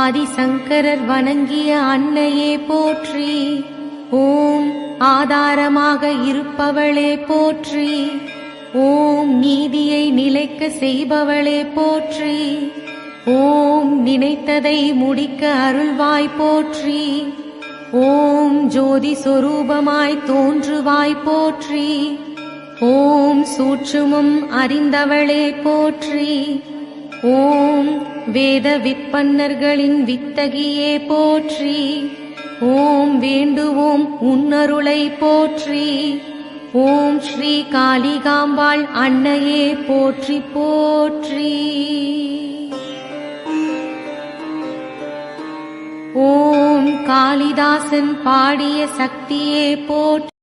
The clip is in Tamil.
ஆதிசங்கரர் வணங்கிய அன்னையே போற்றி. ஓம் ஆதாரமாக இருப்பவளே போற்றி. ஓம் நீதியை நிலைக்க செய்பவளே போற்றி. ஓம் நினைத்ததை முடிக்க அருள்வாய் போற்றி. ஓம் ஜோதி சொரூபமாய் தோன்றுவாய் போற்றி. ஓம் சூட்சுமம் அறிந்தவளே போற்றி. ஓம் வேத விற்பன்னர்களின் வித்தகியே போற்றி. ஓம் வேண்டுவோம் உன்னருளை போற்றி. ஓம் ஸ்ரீ காளிகாம்பாள் அன்னையே போற்றி போற்றி. ஓம் காளிதாசன் பாடிய சக்தியே போற்றி.